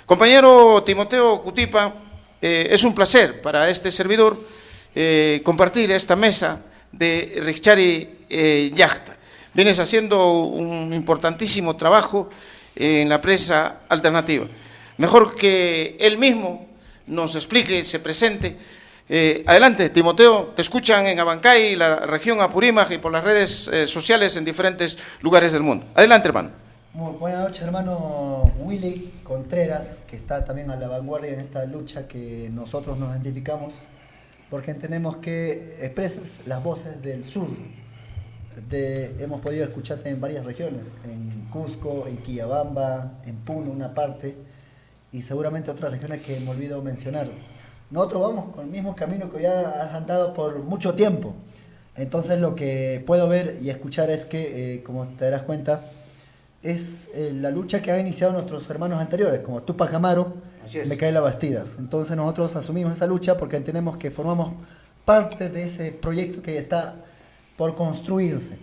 Compañero Timoteo Cutipa, es un placer para este servidor compartir esta mesa de Richari Yachta. Vienes haciendo un importantísimo trabajo en la prensa alternativa. Mejor que él mismo nos explique, se presente. Adelante, Timoteo, te escuchan en Abancay, la región Apurímac y por las redes sociales en diferentes lugares del mundo. Adelante, hermano. Muy buenas noches, hermano Willy Contreras, que está también a la vanguardia en esta lucha que nosotros nos identificamos, porque entendemos que expresas las voces del sur. Hemos podido escucharte en varias regiones, en Cusco, en Quillabamba, en Puno, una parte, y seguramente otras regiones que me olvido mencionar. Nosotros vamos con el mismo camino que ya has andado por mucho tiempo. Entonces lo que puedo ver y escuchar es que, como te darás cuenta, es la lucha que han iniciado nuestros hermanos anteriores, como Tupac Amaru, Micaela Bastidas. Entonces nosotros asumimos esa lucha porque entendemos que formamos parte de ese proyecto que está por construirse.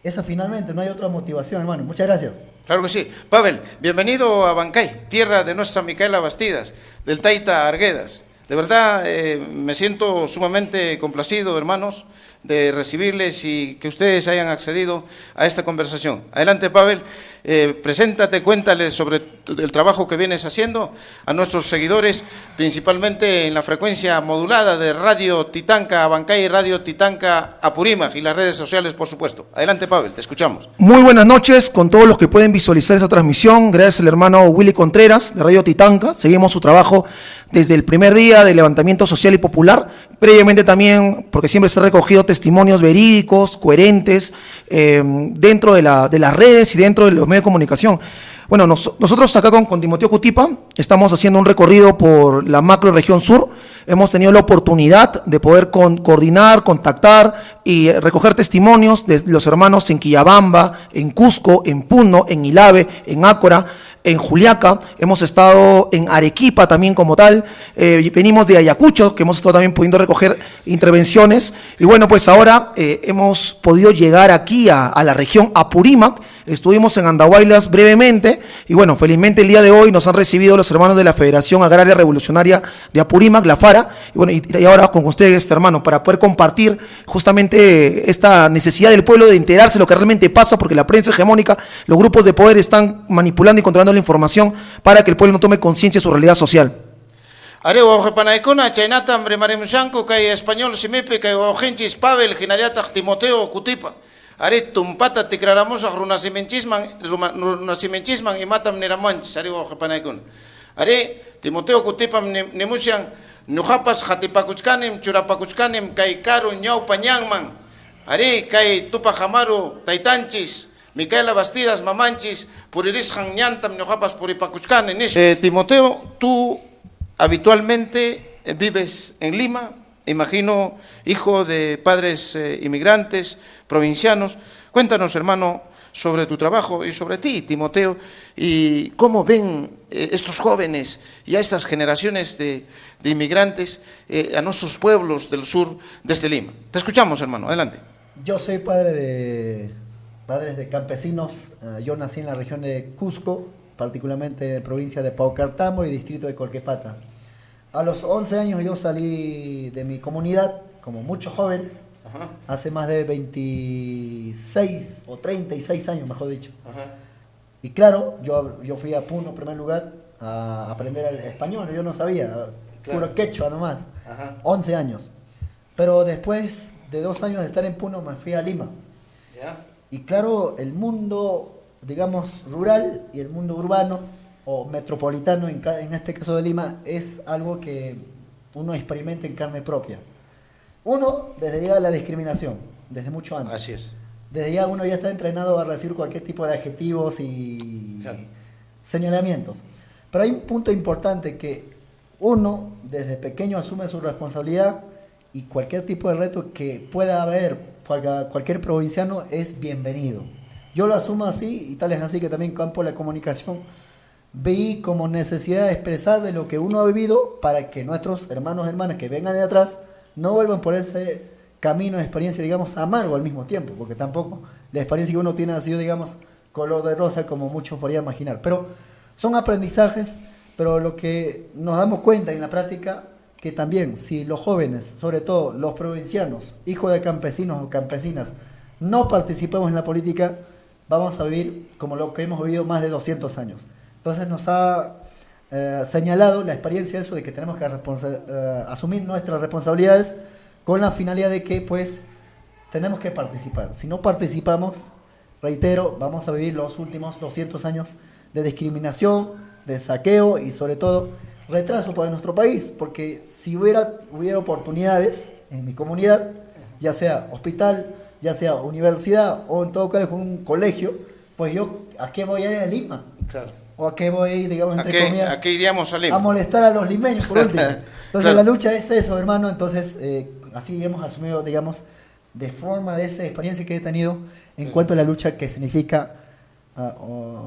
Eso finalmente, no hay otra motivación, hermano. Muchas gracias. Claro que sí. Pavel, bienvenido a Abancay, tierra de nuestra Micaela Bastidas, del Taita Arguedas. De verdad, me siento sumamente complacido, hermanos, de recibirles y que ustedes hayan accedido a esta conversación. Adelante, Pavel, preséntate, cuéntales sobre el trabajo que vienes haciendo a nuestros seguidores, principalmente en la frecuencia modulada de Radio Titanca Abancay y Radio Titanca Apurímac y las redes sociales, por supuesto. Adelante, Pavel, te escuchamos. Muy buenas noches con todos los que pueden visualizar esta transmisión. Gracias al hermano Willy Contreras de Radio Titanca. Seguimos su trabajo desde el primer día del levantamiento social y popular. Previamente también, porque siempre se han recogido testimonios verídicos, coherentes, dentro de las redes y dentro de los medios de comunicación. Bueno, nosotros acá con Timoteo Cutipa estamos haciendo un recorrido por la macro región sur. Hemos tenido la oportunidad de poder coordinar, contactar y recoger testimonios de los hermanos en Quillabamba, en Cusco, en Puno, en Ilave, en Ácora, en Juliaca. Hemos estado en Arequipa también como tal, venimos de Ayacucho, que hemos estado también pudiendo recoger intervenciones, y bueno, pues ahora hemos podido llegar aquí a la región Apurímac. Estuvimos en Andahuaylas brevemente, y bueno, felizmente el día de hoy nos han recibido los hermanos de la Federación Agraria Revolucionaria de Apurímac, la FARA, y bueno, y ahora con ustedes, hermano, para poder compartir justamente esta necesidad del pueblo de enterarse de lo que realmente pasa, porque la prensa hegemónica, los grupos de poder están manipulando y controlando la información para que el pueblo no tome conciencia de su realidad social. Areo ojepanaikuna chaynata hambre maremushanku kay español simipi kay ojinchis Pavel hinallataq Timoteo Cutipa. Are tumpata tikraramusaq runasimichisman imatam niramanchis areo ojepanaikuna. Are Timoteo Cutipa nimushan nuhapas hatipakuchkanim churapakuchkanim kay karu ñawpa ñanman. Are kay Tupac Amaru taytanchis Micaela Bastidas, mamanchis, puririsjan ñantam, ñojapas puripacuchcan. Timoteo, tú habitualmente vives en Lima, imagino, hijo de padres inmigrantes, provincianos. Cuéntanos, hermano, sobre tu trabajo y sobre ti, Timoteo, y cómo ven estos jóvenes y a estas generaciones de inmigrantes, a nuestros pueblos del sur desde Lima. Te escuchamos, hermano, adelante. Yo soy padres de campesinos. Yo nací en la región de Cusco, particularmente en provincia de Paucartambo y distrito de Colquepata. A los 11 años yo salí de mi comunidad, como muchos jóvenes, hace más de 26 o 36 años, mejor dicho. Y claro, yo fui a Puno en primer lugar a aprender el español, yo no sabía, puro quechua nomás, 11 años. Pero después de 2 años de estar en Puno me fui a Lima. Y claro, el mundo, digamos, rural y el mundo urbano o metropolitano, en este caso de Lima, es algo que uno experimenta en carne propia. Uno, desde ya la discriminación, desde mucho antes. Así es. Desde ya uno ya está entrenado a recibir cualquier tipo de adjetivos y señalamientos. Pero hay un punto importante que uno, desde pequeño, asume su responsabilidad y cualquier tipo de reto que pueda haber para cualquier provinciano es bienvenido. Yo lo asumo así, y tal es así que también campo de la comunicación vi como necesidad de expresar de lo que uno ha vivido para que nuestros hermanos y hermanas que vengan de atrás no vuelvan por ese camino de experiencia, digamos, amargo al mismo tiempo, porque tampoco la experiencia que uno tiene ha sido, digamos, color de rosa como muchos podrían imaginar. Pero son aprendizajes pero lo que nos damos cuenta en la práctica, que también si los jóvenes, sobre todo los provincianos, hijos de campesinos o campesinas, no participamos en la política, vamos a vivir como lo que hemos vivido más de 200 años. Entonces nos ha señalado la experiencia de eso, de que tenemos que asumir nuestras responsabilidades con la finalidad de que pues tenemos que participar. Si no participamos, reitero, vamos a vivir los últimos 200 años de discriminación, de saqueo y sobre todo retraso para nuestro país, porque si hubiera oportunidades en mi comunidad, ya sea hospital, ya sea universidad o en todo caso un colegio, pues yo, ¿a qué voy a ir a Lima? Claro. ¿O a qué voy a ir, digamos, entre comillas? ¿A qué iríamos a Lima? A molestar a los limeños, por último. Entonces Claro. la lucha es eso, hermano. Entonces, así hemos asumido, digamos, de forma de esa experiencia que he tenido en cuanto a la lucha que significa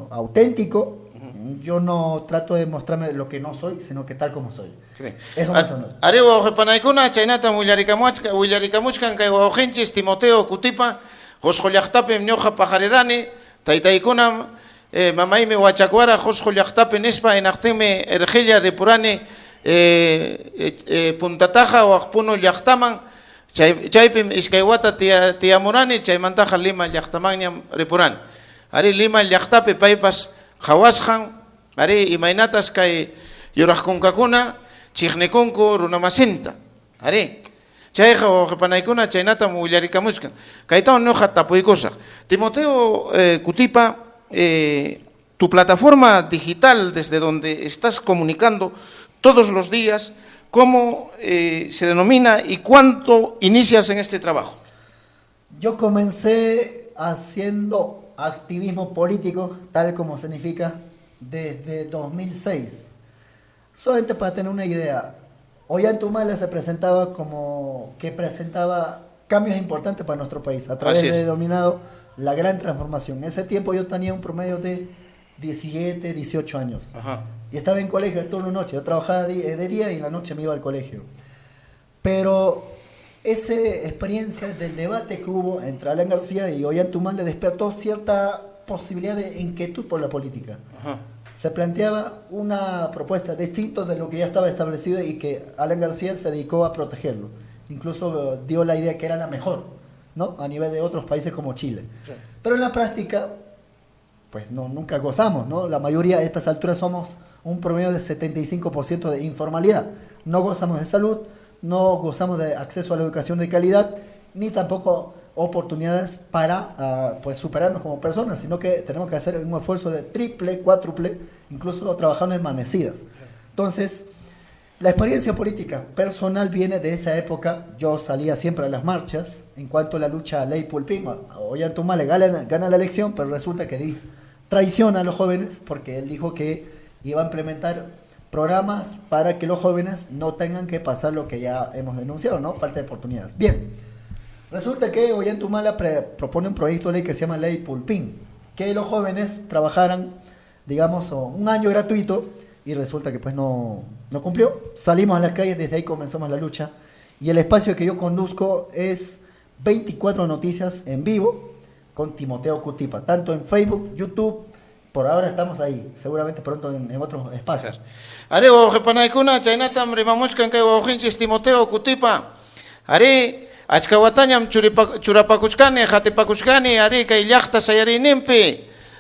auténtico. Yo no trato de mostrarme lo que no soy, sino que tal como soy. Eso más o menos. Arewa ojepanaykuna chaynata willarikamuchkan kay wawqinchis Timoteo Kutipa Qusqu llaqtapi ñuqa pajarirani taytaykunam mamaymi wachakwara Qusqu llaqtapi nispa hinaqtinmi Ergella ripurani Puntataqa waqpunu llaqtaman chaypim iskay wata tiyamurani chaymantaqa Lima llaqtamanñam ripurani. Ari Lima llaqtapi paypas hawasqan, ari imaynatas kay yuraqkunkakuna chiqnikunku runamasinta. Ari chayqa wawqipanaykuna chaynatam willarikamuchkan. Kaytawan ñuqa tapuykusaq. Timoteo Kutipa, tu plataforma digital desde donde estás comunicando todos los días, ¿cómo se denomina y cuánto inicias en este trabajo? Yo comencé haciendo activismo político, tal como significa, desde 2006. Solamente para tener una idea, Ollantaytamala se presentaba como que presentaba cambios importantes para nuestro país, a través de denominado la gran transformación. En ese tiempo yo tenía un promedio de 17, 18 años. Ajá. Y estaba en colegio el turno noche. Yo trabajaba de día y en la noche me iba al colegio. Pero esa experiencia del debate que hubo entre Alan García y Ollantaytamala le despertó cierta posibilidad de inquietud por la política. Ajá. Se planteaba una propuesta distinta de lo que ya estaba establecido y que Alan García se dedicó a protegerlo. Incluso dio la idea que era la mejor, ¿no? A nivel de otros países como Chile. Sí. Pero en la práctica, pues no, nunca gozamos, ¿no? La mayoría a estas alturas somos un promedio de 75% de informalidad. No gozamos de salud, no gozamos de acceso a la educación de calidad, ni tampoco oportunidades para pues superarnos como personas, sino que tenemos que hacer un esfuerzo de triple, cuádruple, incluso trabajando en manecidas. Entonces, la experiencia política personal viene de esa época. Yo salía siempre a las marchas en cuanto a la lucha a Ley Pulpín. Ollantaytamala gana la elección, pero resulta que traiciona a los jóvenes porque él dijo que iba a implementar programas para que los jóvenes no tengan que pasar lo que ya hemos denunciado, ¿no? Falta de oportunidades. Bien. Resulta que Ollantaytamala propone un proyecto de ley que se llama Ley Pulpín, que los jóvenes trabajaran, digamos, un año gratuito, y resulta que pues no cumplió. Salimos a las calles, desde ahí comenzamos la lucha, y el espacio que yo conduzco es 24 noticias en vivo con Timoteo Kutipa, tanto en Facebook, YouTube. Por ahora estamos ahí, seguramente pronto en otros espacios. Are wawqipanaykuna chaynatam rimamuchkan kay wawqinchis Timoteo Kutipa. Are achkawatañam churapakuchkani, jatipakuchkani, ari kay llaqta sayarininpi,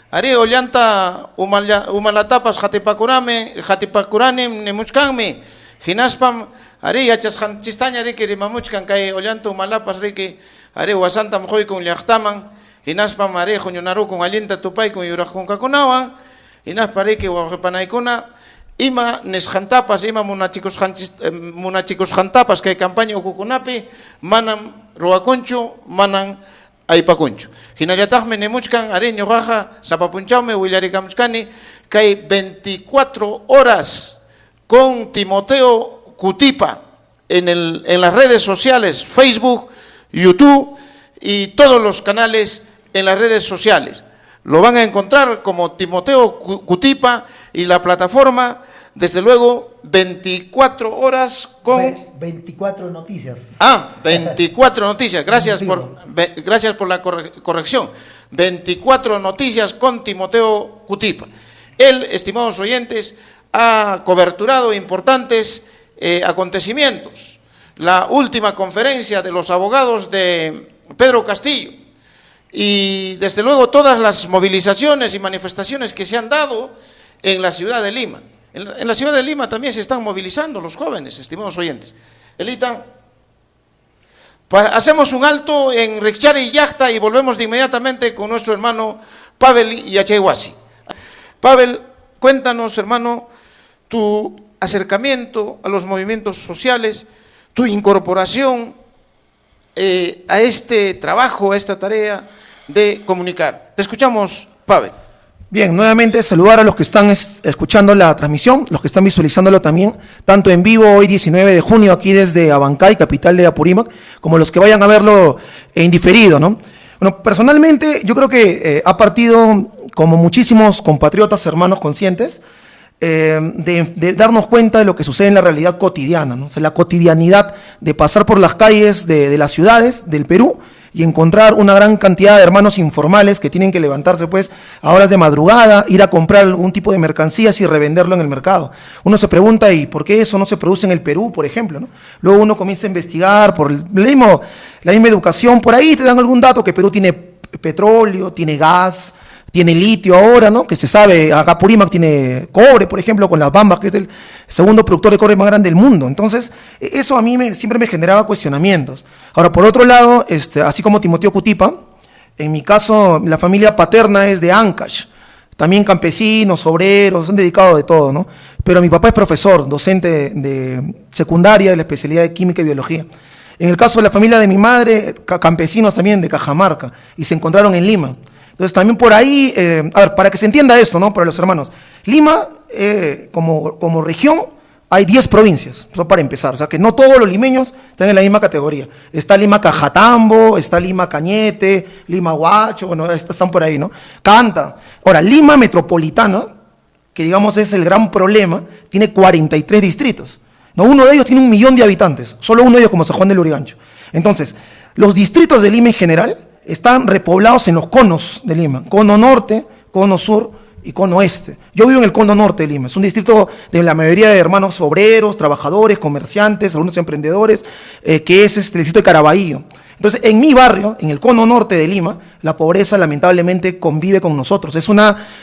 ari Ollanta umalatapas jatipakurani nimuchkanmi, hinaspam ari yachasqanchistaña riki rimamuchkan kay Ollanta umalapas riki, ari wasantam quykun llaqtaman, hinaspam ari huñunarukun allinta tupaykun yuraqkunkakunawan, hinaspa riki wawqipanaykuna ima nisqantapas, ima munachikusqantapas kay campaña ukukunapi manam ruwakunchu, manam aypakunchu. Hinallataqmi nimuchkan, ari ñuqaqa sapapunchawmi willarikamuchkani kay 24 horas con Timoteo Kutipa en las redes sociales, Facebook, YouTube y todos los canales en las redes sociales. Lo van a encontrar como Timoteo Kutipa y la plataforma, desde luego, 24 horas con... 24 noticias. 24 noticias. Gracias por la corrección. 24 noticias con Timoteo Kutipa. Él, estimados oyentes, ha coberturado importantes acontecimientos. La última conferencia de los abogados de Pedro Castillo y desde luego todas las movilizaciones y manifestaciones que se han dado en la ciudad de Lima. En la ciudad de Lima también se están movilizando los jóvenes, estimados oyentes. Elita, hacemos un alto en Rixchari y Yachta y volvemos de inmediatamente con nuestro hermano Pavel Yachaywasi. Pavel, cuéntanos, hermano, tu acercamiento a los movimientos sociales, tu incorporación a este trabajo, a esta tarea de comunicar. Te escuchamos, Pavel. Bien, nuevamente saludar a los que están escuchando la transmisión, los que están visualizándolo también, tanto en vivo hoy 19 de junio aquí desde Abancay, capital de Apurímac, como los que vayan a verlo en diferido, ¿no? Bueno, personalmente yo creo que ha partido, como muchísimos compatriotas, hermanos conscientes, de darnos cuenta de lo que sucede en la realidad cotidiana, ¿no? O sea, la cotidianidad de pasar por las calles de las ciudades del Perú y encontrar una gran cantidad de hermanos informales que tienen que levantarse pues a horas de madrugada, ir a comprar algún tipo de mercancías y revenderlo en el mercado. Uno se pregunta, ¿y por qué eso no se produce en el Perú, por ejemplo, ¿no? Luego uno comienza a investigar por la misma educación, por ahí te dan algún dato que Perú tiene petróleo, tiene gas, tiene litio ahora, ¿no? Que se sabe, acá Apurímac tiene cobre, por ejemplo, con las Bambas, que es el segundo productor de cobre más grande del mundo. Entonces, eso a mí siempre me generaba cuestionamientos. Ahora, por otro lado, así como Timoteo Cutipa, en mi caso, la familia paterna es de Ancash, también campesinos, obreros, son dedicados de todo, ¿no? Pero mi papá es profesor, docente de secundaria de la especialidad de Química y Biología. En el caso de la familia de mi madre, campesinos también de Cajamarca, y se encontraron en Lima. Entonces también por ahí, a ver, para que se entienda esto, ¿no? Para los hermanos, Lima como región hay 10 provincias, eso para empezar, o sea que no todos los limeños están en la misma categoría. Está Lima Cajatambo, está Lima Cañete, Lima Huacho, bueno, están por ahí, ¿no? Canta. Ahora, Lima Metropolitana, que digamos es el gran problema, tiene 43 distritos, ¿no? Uno de ellos tiene 1 millón de habitantes, solo uno de ellos como San Juan de Lurigancho. Entonces, los distritos de Lima en general están repoblados en los conos de Lima, cono norte, cono sur y cono oeste. Yo vivo en el cono norte de Lima, es un distrito de la mayoría de hermanos obreros, trabajadores, comerciantes, algunos emprendedores, que es el distrito de Caraballo. Entonces, en mi barrio, en el cono norte de Lima, la pobreza lamentablemente convive con nosotros. Es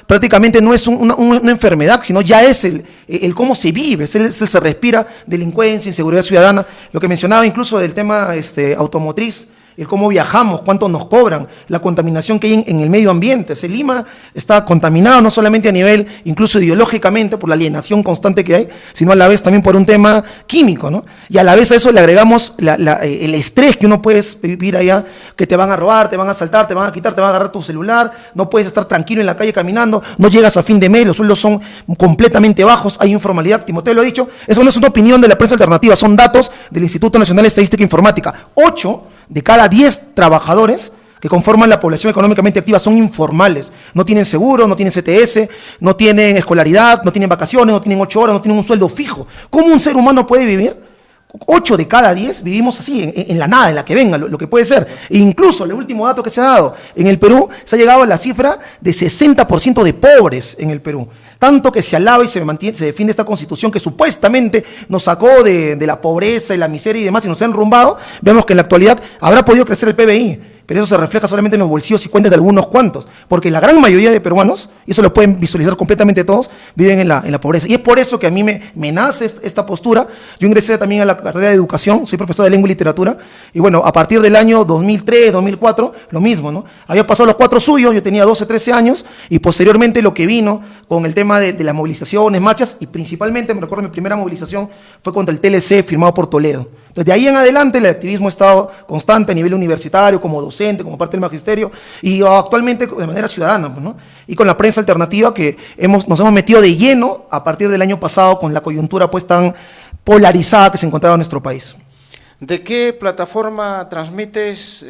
prácticamente no es una enfermedad, sino ya es el cómo se vive, se respira delincuencia, inseguridad ciudadana, lo que mencionaba incluso del tema automotriz, el cómo viajamos, cuánto nos cobran, la contaminación que hay en el medio ambiente. Lima está contaminado no solamente a nivel, incluso ideológicamente, por la alienación constante que hay, sino a la vez también por un tema químico, ¿no? Y a la vez a eso le agregamos el estrés que uno puede vivir allá, que te van a robar, te van a asaltar, te van a quitar, te van a agarrar tu celular, no puedes estar tranquilo en la calle caminando, no llegas a fin de mes, los sueldos son completamente bajos, hay informalidad, Timoteo lo ha dicho, eso no es una opinión de la prensa alternativa, son datos del Instituto Nacional de Estadística e Informática. 8 de cada 10 trabajadores que conforman la población económicamente activa son informales, no tienen seguro, no tienen CTS, no tienen escolaridad, no tienen vacaciones, no tienen 8 horas, no tienen un sueldo fijo. ¿Cómo un ser humano puede vivir? 8 de cada 10 vivimos así, en la nada, en la que venga, lo que puede ser. E incluso, el último dato que se ha dado, en el Perú se ha llegado a la cifra de 60% de pobres en el Perú. Tanto que se alaba y se defiende esta constitución que supuestamente nos sacó de la pobreza y la miseria y demás y nos ha enrumbado, vemos que en la actualidad habrá podido crecer el PBI, pero eso se refleja solamente en los bolsillos y cuentas de algunos cuantos, porque la gran mayoría de peruanos, y eso lo pueden visualizar completamente todos, viven en la pobreza. Y es por eso que a mí me nace esta postura. Yo ingresé también a la carrera de educación, soy profesor de lengua y literatura, y bueno, a partir del año 2003, 2004, lo mismo, ¿no? Había pasado los 4 suyos, yo tenía 12, 13 años, y posteriormente lo que vino con el tema de las movilizaciones, marchas, y principalmente, me recuerdo, mi primera movilización fue contra el TLC firmado por Toledo. Entonces, de ahí en adelante el activismo ha estado constante a nivel universitario, como docente, como parte del magisterio, y actualmente de manera ciudadana, ¿no? Y con la prensa alternativa que nos hemos metido de lleno a partir del año pasado con la coyuntura pues tan polarizada que se encontraba en nuestro país. ¿De qué plataforma transmites?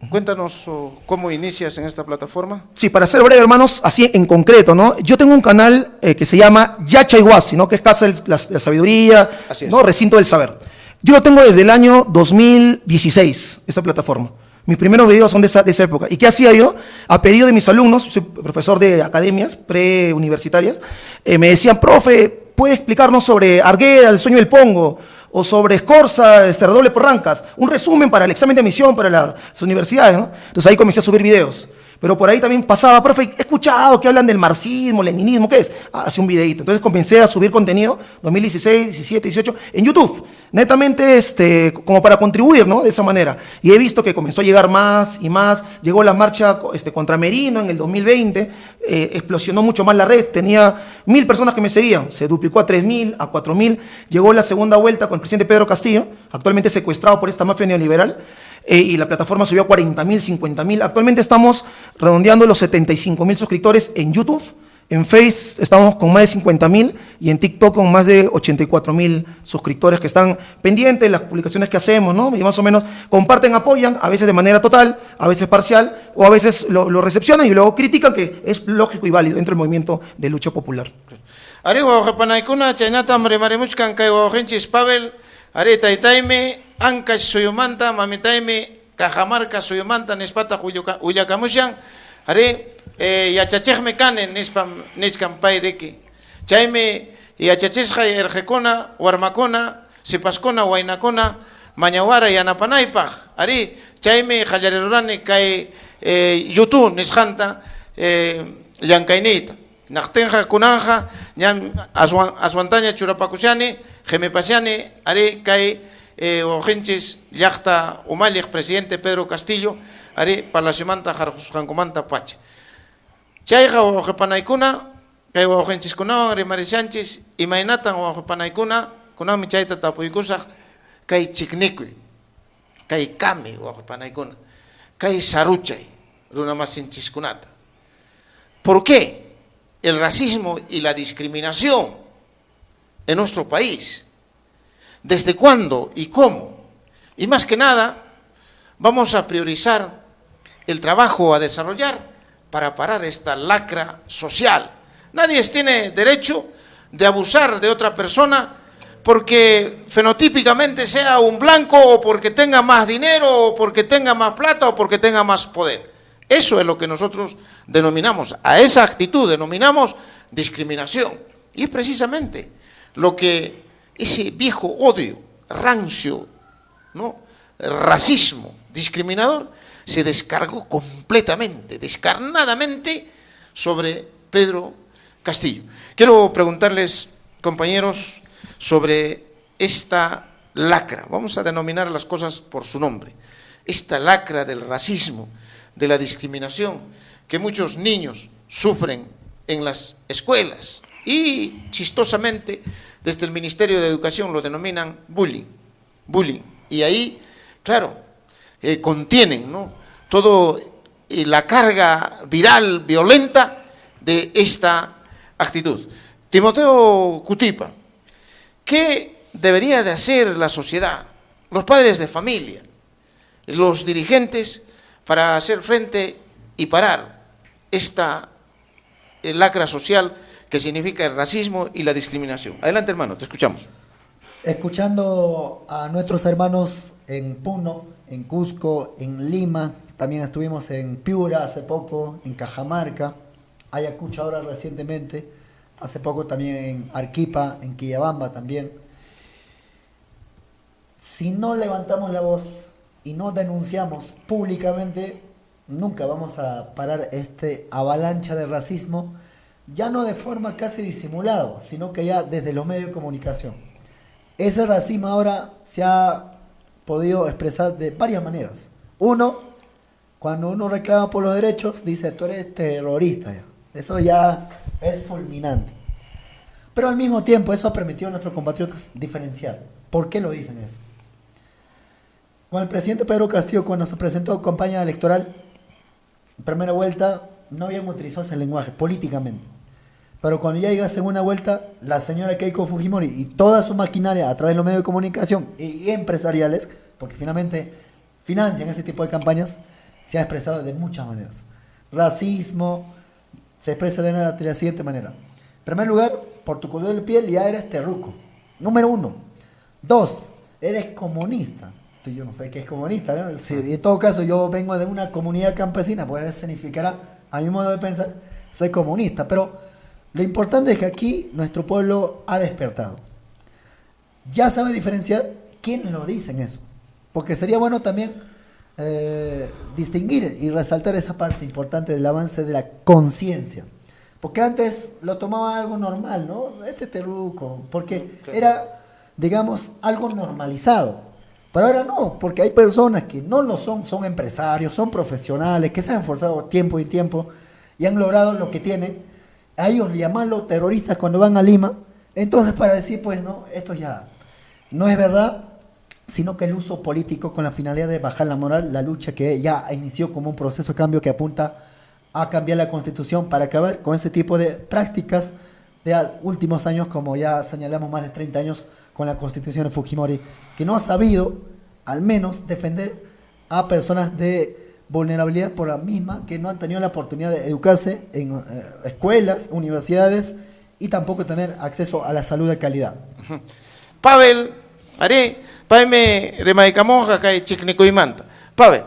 Cuéntanos cómo inicias en esta plataforma. Sí, para ser breve, hermanos, así en concreto, ¿no? Yo tengo un canal que se llama Yachaywasi, ¿no? Que es Casa de la Sabiduría, ¿no? Recinto del Saber. Yo lo tengo desde el año 2016, esa plataforma. Mis primeros videos son de esa época. ¿Y qué hacía yo? A pedido de mis alumnos, soy profesor de academias preuniversitarias, me decían, profe, ¿puede explicarnos sobre Argueda, el sueño del Pongo? O sobre Scorza, redoble por Rancas. Un resumen para el examen de admisión para las universidades, ¿no? Entonces ahí comencé a subir videos. Pero por ahí también pasaba, profe, he escuchado que hablan del marxismo, leninismo, ¿qué es? Hace un videíto. Entonces comencé a subir contenido, 2016, 17, 18, en YouTube. Netamente, como para contribuir, ¿no? De esa manera. Y he visto que comenzó a llegar más y más. Llegó la marcha contra Merino en el 2020. Explosionó mucho más la red. Tenía 1.000 personas que me seguían. Se duplicó a 3.000, a 4.000. Llegó la segunda vuelta con el presidente Pedro Castillo, actualmente secuestrado por esta mafia neoliberal. Y la plataforma subió a 40.000, 50.000. Actualmente estamos redondeando los 75.000 suscriptores en YouTube. En Face estamos con más de 50.000 y en TikTok con más de 84.000 suscriptores que están pendientes de las publicaciones que hacemos, ¿no? Y más o menos comparten, apoyan, a veces de manera total, a veces parcial, o a veces lo recepcionan y luego critican, que es lógico y válido dentro del movimiento de lucha popular. Ari wawqipanaykuna chaynata marimuchkan kay wawqinchis Pavel, ari taytaymi Ancash suyumanta, mamitaymi Cajamarca suyumanta nispata willakamushan, ari yachachikmi kanin nichkan pay riki. Chaymi yachachisqa irqikuna, warmakuna, sipaskuna, waynakuna, mañawara yanapanaypaq. Ari chaymi qallarirurani kay YouTube nisqanta llankayniyta. Naqtinqa kunanja ñam aswantaña churapakushani, qhemipashani, ari kay wawqinchis llaqta umalliq presidente Pedro Castillo, ari Palaciomanta harqusqankumanta pacha. Chayqa wawqipanaykuna, kay wawqinchiskunawan rimarishanchis imaynatan wawqipanaykuna, kunanmi chayta tapuykusaq, kay chiknikuy, kay kami wawqipanaykuna, kay saruchay runamasinchiskunata. ¿Por qué el racismo y la discriminación en nuestro país? ¿Desde cuándo y cómo? Y más que nada, vamos a priorizar el trabajo a desarrollar para parar esta lacra social. Nadie tiene derecho de abusar de otra persona porque fenotípicamente sea un blanco, o porque tenga más dinero, o porque tenga más plata, o porque tenga más poder. Eso es lo que nosotros denominamos, a esa actitud denominamos discriminación. Y es precisamente lo que ese viejo odio, rancio, ¿no?, racismo discriminador, se descargó completamente, descarnadamente sobre Pedro Castillo. Quiero preguntarles, compañeros, sobre esta lacra. Vamos a denominar las cosas por su nombre. Esta lacra del racismo, de la discriminación que muchos niños sufren en las escuelas y chistosamente desde el Ministerio de Educación lo denominan bullying. Y ahí, claro, contienen, ¿no?, todo la carga viral, violenta de esta actitud. Timoteo Cutipa, ¿qué debería de hacer la sociedad, los padres de familia, los dirigentes, para hacer frente y parar esta lacra social que significa el racismo y la discriminación? Adelante, hermano, te escuchamos. Escuchando a nuestros hermanos en Puno, en Cusco, en Lima, también estuvimos en Piura hace poco, en Cajamarca, Ayacucho ahora recientemente, hace poco también en Arequipa, en Quillabamba también. Si no levantamos la voz y no denunciamos públicamente, nunca vamos a parar este avalancha de racismo, ya no de forma casi disimulada, sino que ya desde los medios de comunicación. Ese racismo ahora se ha podido expresar de varias maneras. Uno, cuando uno reclama por los derechos, dice, tú eres terrorista. Ya. Eso ya es fulminante. Pero al mismo tiempo, eso ha permitido a nuestros compatriotas diferenciar. ¿Por qué lo dicen eso? Con el presidente Pedro Castillo, cuando se presentó campaña electoral, en primera vuelta, no habían utilizado ese lenguaje políticamente. Pero cuando ya llega a segunda vuelta, la señora Keiko Fujimori y toda su maquinaria a través de los medios de comunicación y empresariales, porque finalmente financian ese tipo de campañas, se ha expresado de muchas maneras. Racismo se expresa de la siguiente manera. En primer lugar, por tu color de piel ya eres terruco. Número 1. 2, eres comunista. yo no sé qué es comunista, ¿no? Si en todo caso yo vengo de una comunidad campesina, pues eso significará, a mi modo de pensar, ser comunista. Pero lo importante es que aquí nuestro pueblo ha despertado. Ya sabe diferenciar quiénes lo dicen eso. Porque sería bueno también distinguir y resaltar esa parte importante del avance de la conciencia. Porque antes lo tomaba algo normal, ¿no? Este terruco, porque era, digamos, algo normalizado. Pero ahora no, porque hay personas que no lo son, son empresarios, son profesionales, que se han esforzado tiempo y tiempo y han logrado lo que tienen. A ellos llamarlo terroristas cuando van a Lima. Entonces, para decir, pues no, esto ya no es verdad, sino que el uso político con la finalidad de bajar la moral, la lucha que ya inició como un proceso de cambio que apunta a cambiar la Constitución para acabar con ese tipo de prácticas de últimos años, como ya señalamos más de 30 años con la Constitución de Fujimori, que no ha sabido, al menos, defender a personas de vulnerabilidad por la misma, que no han tenido la oportunidad de educarse en escuelas, universidades, y tampoco tener acceso a la salud de calidad. Pavel, haré, paime remaicamonja que chicnico y manta. Pavel,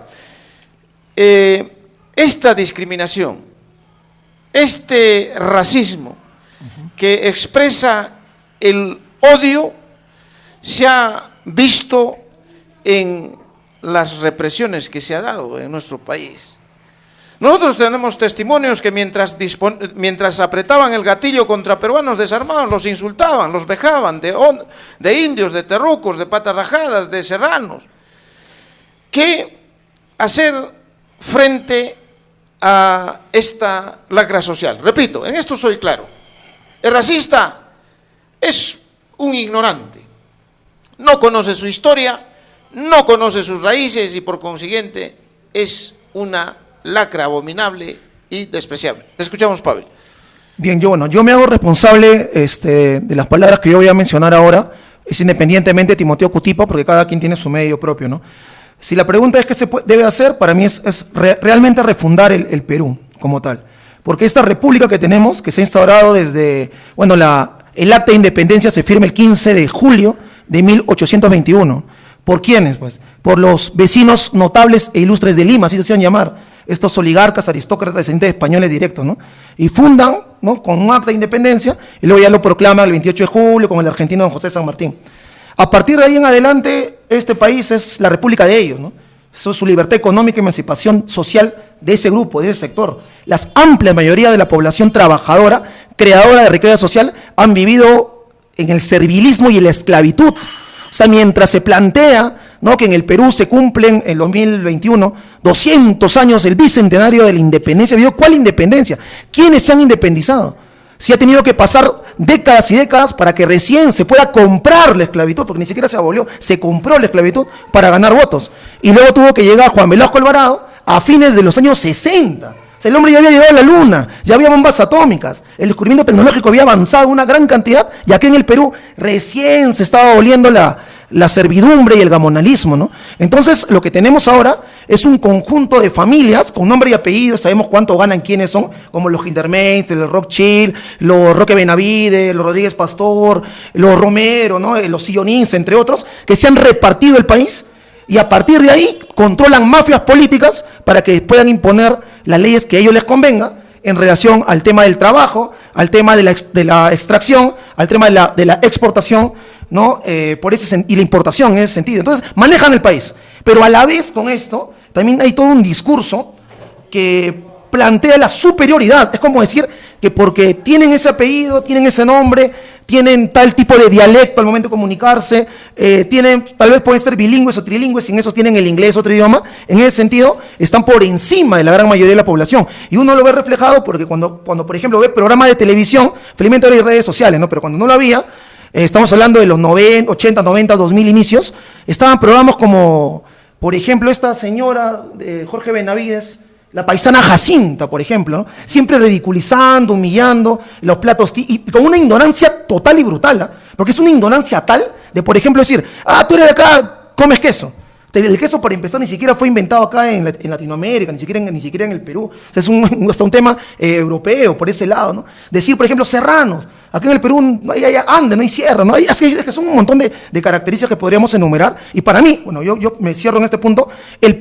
esta discriminación, este racismo que expresa el odio se ha visto en las represiones que se ha dado en nuestro país. Nosotros tenemos testimonios que mientras apretaban el gatillo contra peruanos desarmados, los insultaban, los vejaban de indios, de terrucos, de patas rajadas, de serranos. ¿Qué hacer frente a esta lacra social? Repito, en esto soy claro. El racista es un ignorante. No conoce su historia, no conoce sus raíces y por consiguiente es una lacra abominable y despreciable. Te escuchamos, Pavel. Bien, yo me hago responsable de las palabras que yo voy a mencionar ahora, es independientemente de Timoteo Cutipa, porque cada quien tiene su medio propio, ¿no? Si la pregunta es qué se debe hacer, para mí es realmente refundar el Perú como tal. Porque esta república que tenemos, que se ha instaurado desde, bueno, el acta de independencia se firma el 15 de julio de 1821. ¿Por quiénes? Pues por los vecinos notables e ilustres de Lima, así se hacían llamar, estos oligarcas, aristócratas, descendientes españoles directos, ¿no? Y fundan, ¿no?, con un acta de independencia, y luego ya lo proclaman el 28 de julio con el argentino don José San Martín. A partir de ahí en adelante, este país es la república de ellos, ¿no? Eso es su libertad económica y emancipación social de ese grupo, de ese sector. La amplia mayoría de la población trabajadora, creadora de riqueza social, han vivido en el servilismo y en la esclavitud. O sea, mientras se plantea, ¿no?, que en el Perú se cumplen en 2021 200 años del bicentenario de la independencia, ¿cuál independencia? ¿Quiénes se han independizado? Si ha tenido que pasar décadas y décadas para que recién se pueda comprar la esclavitud, porque ni siquiera se abolió, se compró la esclavitud para ganar votos. Y luego tuvo que llegar Juan Velasco Alvarado a fines de los años 60. O sea, el hombre ya había llegado a la luna, ya había bombas atómicas, el descubrimiento tecnológico había avanzado una gran cantidad, y aquí en el Perú recién se estaba aboliendo la servidumbre y el gamonalismo, ¿no? Entonces, lo que tenemos ahora es un conjunto de familias con nombre y apellido, sabemos cuánto ganan, quiénes son, como los Hintermeister, los Rothschild, los Roque Benavides, los Rodríguez Pastor, los Romero, ¿no?, los Sillonins, entre otros, que se han repartido el país, y a partir de ahí controlan mafias políticas para que puedan imponer las leyes que a ellos les convenga en relación al tema del trabajo, al tema de la extracción, al tema de la exportación, ¿no? Y la importación en ese sentido. Entonces, manejan el país. Pero a la vez con esto, también hay todo un discurso que plantea la superioridad. Es como decir que porque tienen ese apellido, tienen ese nombre, tienen tal tipo de dialecto al momento de comunicarse, tal vez pueden ser bilingües o trilingües, sin eso tienen el inglés, otro idioma, en ese sentido están por encima de la gran mayoría de la población. Y uno lo ve reflejado porque cuando por ejemplo, ve programas de televisión, felizmente ahora hay redes sociales, ¿no?, pero cuando no lo había, estamos hablando de los 90, 80, 90, 2000 inicios, estaban programas como, por ejemplo, esta señora de Jorge Benavides, la paisana Jacinta, por ejemplo, ¿no?, siempre ridiculizando, humillando los platos, y con una ignorancia total y brutal, ¿eh? Porque es una ignorancia tal de, por ejemplo, decir, tú eres de acá, comes queso. El queso, para empezar, ni siquiera fue inventado acá en Latinoamérica, ni siquiera en el Perú. O sea, es hasta un tema europeo, por ese lado, ¿no? Decir, por ejemplo, serranos. Aquí en el Perú no hay ande, no hay sierra, ¿no? Es que son un montón de características que podríamos enumerar. Y para mí, bueno, yo me cierro en este punto,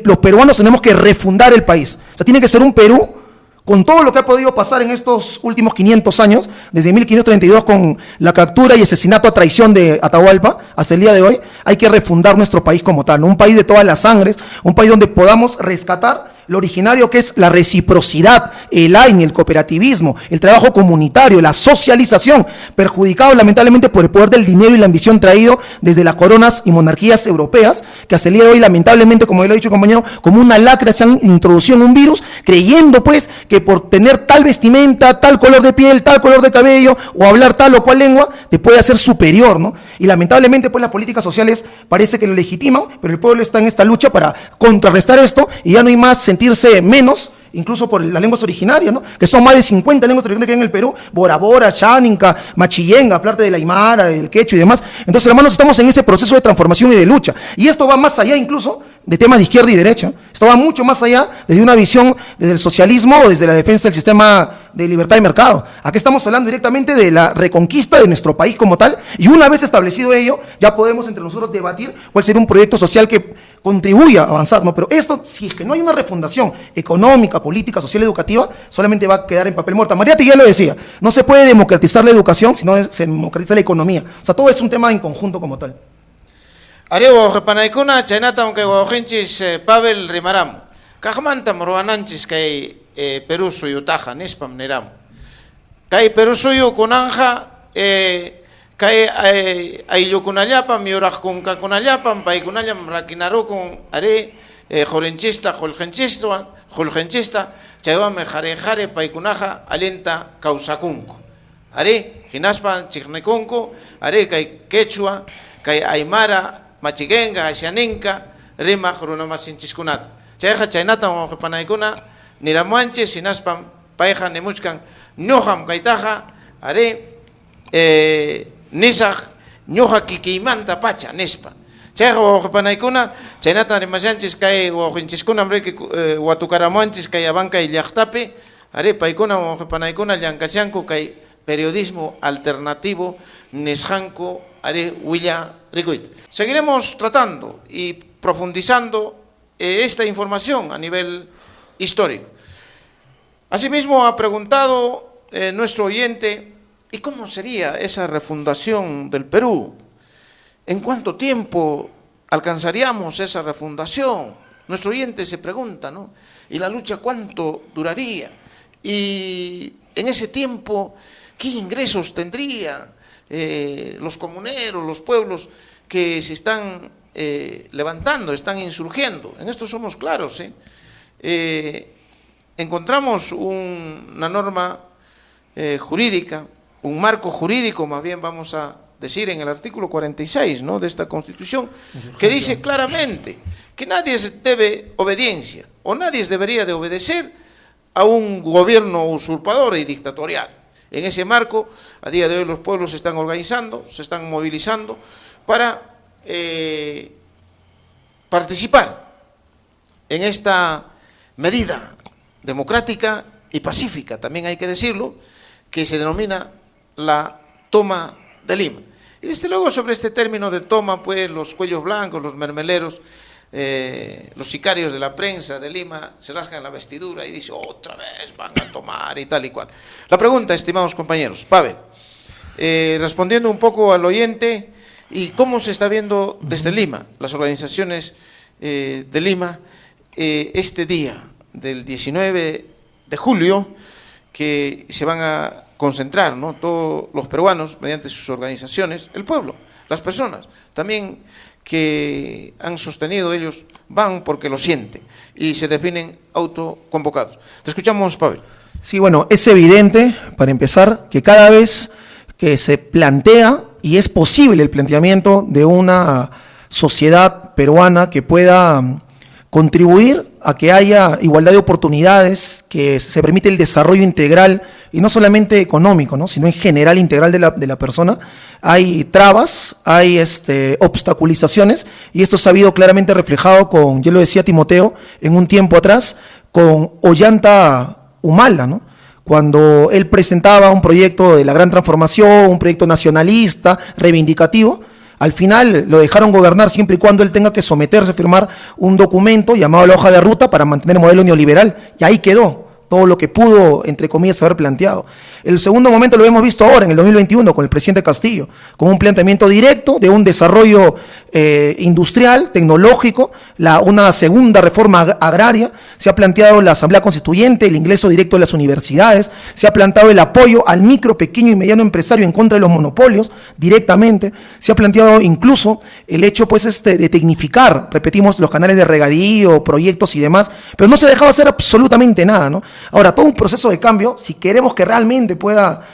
los peruanos tenemos que refundar el país. O sea, tiene que ser un Perú con todo lo que ha podido pasar en estos últimos 500 años, desde 1532 con la captura y asesinato a traición de Atahualpa, hasta el día de hoy, hay que refundar nuestro país como tal, ¿no? Un país de todas las sangres, un país donde podamos rescatar lo originario que es la reciprocidad, el AINE, el cooperativismo, el trabajo comunitario, la socialización, perjudicado lamentablemente por el poder del dinero y la ambición traído desde las coronas y monarquías europeas, que hasta el día de hoy lamentablemente, como ya lo ha dicho compañero, como una lacra se han introducido en un virus, creyendo pues que por tener tal vestimenta, tal color de piel, tal color de cabello, o hablar tal o cual lengua, te puede hacer superior, ¿no? Y lamentablemente pues las políticas sociales parece que lo legitiman, pero el pueblo está en esta lucha para contrarrestar esto, y ya no hay más sentirse menos, incluso por las lenguas originarias, ¿no? Que son más de 50 lenguas originarias que hay en el Perú, Bora Bora, Cháninca, Machillenga, hablarte del Aymara, del Quechua y demás. Entonces, hermanos, estamos en ese proceso de transformación y de lucha. Y esto va más allá incluso de temas de izquierda y derecha. Esto va mucho más allá desde una visión desde el socialismo o desde la defensa del sistema de libertad de mercado. Aquí estamos hablando directamente de la reconquista de nuestro país como tal, y una vez establecido ello, ya podemos entre nosotros debatir cuál sería un proyecto social que contribuya a avanzar, ¿no? Pero esto, si es que no hay una refundación económica, política, social, educativa, solamente va a quedar en papel muerto. Mariatti ya lo decía, no se puede democratizar la educación, sino se democratiza la economía. O sea, todo es un tema en conjunto como tal. Arewo panaykuna chaynata aunque wawqinchis Pavel rimaram. Kaqmanta ruwananchis kay Perú suyutaqa nispam niram. Kay Perú suyu kunanja kay ayllukunallapam yuraqkunkakunallapam paykunallam rakinarukun are jorenchista qulqinchista chaywami qhari paykunaqa allinta kawsakunku. Are hinaspan chiqnikunku are kay Quechua, kay Aymara, Machillenga, Asianinka, rimaq runamasinchikkunata. Chayqa chaynata wawqipanaykuna niramuanchis hinaspan payqa nimuchkan ñuqam kaytaqa are nisaq ñuqa kikiymanta pacha nispa. Chayqa wawqipanaykuna chaynata rimashanchis kay wawqinchikkunam riki watukaramuanchis kay Abancay llaqtapi are paykuna wawqipanaykuna llankashanku kay periodismo alternativo nisqanku are Willa Rikuit. Seguiremos tratando y profundizando esta información a nivel histórico. Asimismo, ha preguntado nuestro oyente, ¿y cómo sería esa refundación del Perú? ¿En cuánto tiempo alcanzaríamos esa refundación? Nuestro oyente se pregunta, ¿no? ¿Y la lucha cuánto duraría? Y en ese tiempo, ¿qué ingresos tendrían los comuneros, los pueblos que se están levantando, están insurgiendo? En esto somos claros, encontramos una norma jurídica, un marco jurídico, más bien vamos a decir en el artículo 46, ¿no?, de esta Constitución, que dice claramente que nadie debe obediencia o nadie debería de obedecer a un gobierno usurpador y dictatorial. En ese marco, a día de hoy los pueblos se están organizando, se están movilizando para participar en esta medida democrática y pacífica, también hay que decirlo, que se denomina la toma de Lima. Y desde luego sobre este término de toma, pues los cuellos blancos, los mermeleros, los sicarios de la prensa de Lima se rasgan la vestidura y dicen otra vez van a tomar y tal y cual. La pregunta, estimados compañeros, Pavel, respondiendo un poco al oyente, ¿y cómo se está viendo desde Lima, las organizaciones de Lima, este día del 19 de julio, que se van a concentrar, ¿no?, todos los peruanos mediante sus organizaciones, el pueblo, las personas, también que han sostenido ellos, van porque lo sienten y se definen autoconvocados? Te escuchamos, Pavel. Sí, bueno, es evidente, para empezar, que cada vez que se plantea, y es posible el planteamiento de una sociedad peruana que pueda contribuir a que haya igualdad de oportunidades, que se permite el desarrollo integral, y no solamente económico, ¿no?, sino en general integral de la persona, hay trabas, hay obstaculizaciones, y esto se ha habido claramente reflejado con, yo lo decía Timoteo, en un tiempo atrás, con Ollanta Humala, ¿no? Cuando él presentaba un proyecto de la gran transformación, un proyecto nacionalista, reivindicativo, al final lo dejaron gobernar siempre y cuando él tenga que someterse a firmar un documento llamado la hoja de ruta para mantener el modelo neoliberal, y ahí quedó todo lo que pudo, entre comillas, haber planteado. El segundo momento lo hemos visto ahora, en el 2021, con el presidente Castillo, con un planteamiento directo de un desarrollo industrial, tecnológico, una segunda reforma agraria, se ha planteado la Asamblea Constituyente, el ingreso directo a las universidades, se ha planteado el apoyo al micro, pequeño y mediano empresario en contra de los monopolios, directamente, se ha planteado incluso el hecho pues de tecnificar, repetimos, los canales de regadío, proyectos y demás, pero no se dejaba hacer absolutamente nada, ¿no? Ahora, todo un proceso de cambio, si queremos que realmente pueda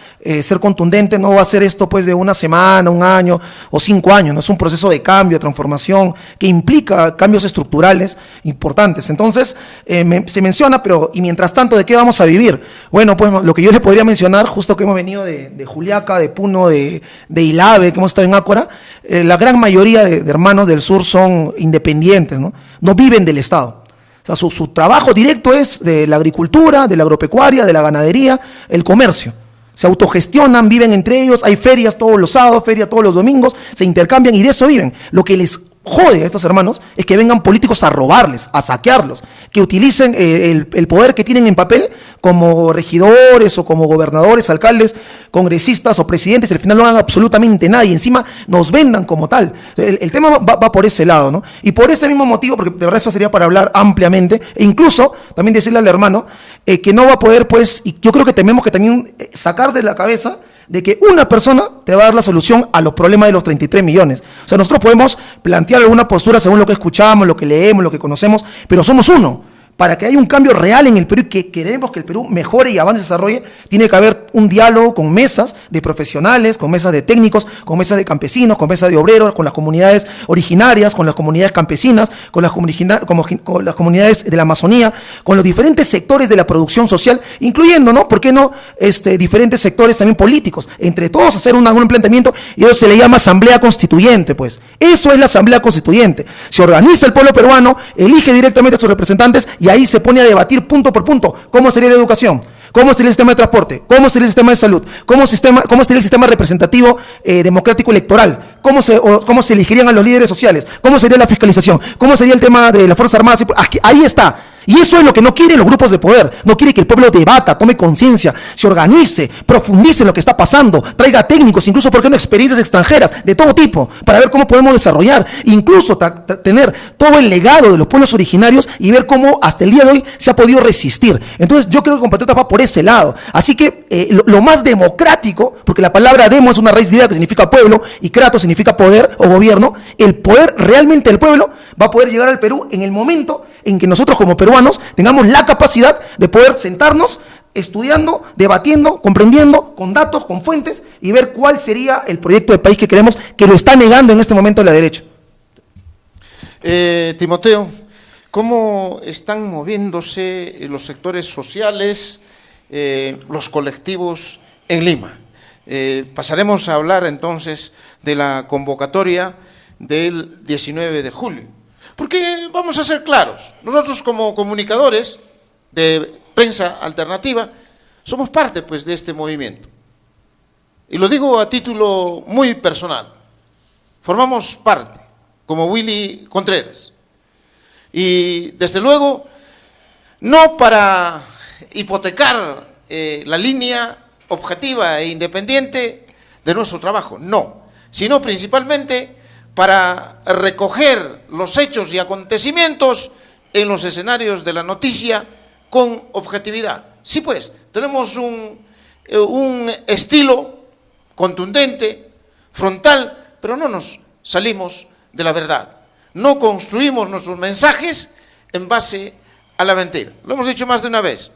ser contundente, no va a ser esto pues de una semana, un año o 5 años, no es un proceso de cambio, de transformación, que implica cambios estructurales importantes. Entonces, se menciona, pero ¿y mientras tanto de qué vamos a vivir? Bueno, pues lo que yo le podría mencionar, justo que hemos venido de Juliaca, de Puno, de Ilave, que hemos estado en Ácora, la gran mayoría de hermanos del sur son independientes, no viven del Estado. O sea, su trabajo directo es de la agricultura, de la agropecuaria, de la ganadería, el comercio. Se autogestionan, viven entre ellos, hay ferias todos los sábados, ferias todos los domingos, se intercambian y de eso viven. Lo que les jode a estos hermanos es que vengan políticos a robarles, a saquearlos, que utilicen el poder que tienen en papel como regidores o como gobernadores, alcaldes, congresistas o presidentes, y al final no hagan absolutamente nada y encima nos vendan como tal. El tema va por ese lado, ¿no? Y por ese mismo motivo, porque de verdad eso sería para hablar ampliamente, e incluso también decirle al hermano que no va a poder, pues, y yo creo que tenemos que también sacar de la cabeza de que una persona te va a dar la solución a los problemas de los 33 millones. O sea, nosotros podemos plantear alguna postura según lo que escuchamos, lo que leemos, lo que conocemos, pero somos uno. Para que haya un cambio real en el Perú y que queremos que el Perú mejore y avance y desarrolle, tiene que haber un diálogo con mesas de profesionales, con mesas de técnicos, con mesas de campesinos, con mesas de obreros, con las comunidades originarias, con las comunidades campesinas, con las comunidades de la Amazonía, con los diferentes sectores de la producción social, incluyendo, ¿no? ¿Por qué no? Diferentes sectores también políticos. Entre todos hacer un planteamiento, y eso se le llama asamblea constituyente, pues. Eso es la asamblea constituyente. Se organiza el pueblo peruano, elige directamente a sus representantes y ahí se pone a debatir punto por punto cómo sería la educación, cómo sería el sistema de transporte, cómo sería el sistema de salud, cómo sería el sistema representativo democrático electoral, cómo se elegirían a los líderes sociales, cómo sería la fiscalización, cómo sería el tema de las Fuerzas Armadas. Ahí está. Y eso es lo que no quieren los grupos de poder. No quiere que el pueblo debata, tome conciencia, se organice, profundice en lo que está pasando, traiga técnicos, incluso, ¿por qué no?, experiencias extranjeras de todo tipo, para ver cómo podemos desarrollar, incluso tener todo el legado de los pueblos originarios y ver cómo hasta el día de hoy se ha podido resistir. Entonces yo creo que Compatriotas va por ese lado. Así que lo más democrático, porque la palabra demo es una raíz de idea que significa pueblo y kratos significa poder o gobierno, el poder realmente del pueblo va a poder llegar al Perú en el momento en que nosotros como peruanos tengamos la capacidad de poder sentarnos estudiando, debatiendo, comprendiendo, con datos, con fuentes, y ver cuál sería el proyecto de país que queremos, que lo está negando en este momento la derecha. Timoteo, ¿cómo están moviéndose los sectores sociales, los colectivos en Lima? Pasaremos a hablar entonces de la convocatoria del 19 de julio. Porque vamos a ser claros, nosotros como comunicadores de prensa alternativa somos parte pues de este movimiento. Y lo digo a título muy personal. Formamos parte, como Willy Contreras. Y desde luego, no para hipotecar la línea objetiva e independiente de nuestro trabajo, no, sino principalmente para recoger los hechos y acontecimientos en los escenarios de la noticia con objetividad. Sí, pues, tenemos un estilo contundente, frontal, pero no nos salimos de la verdad. No construimos nuestros mensajes en base a la mentira. Lo hemos dicho más de una vez.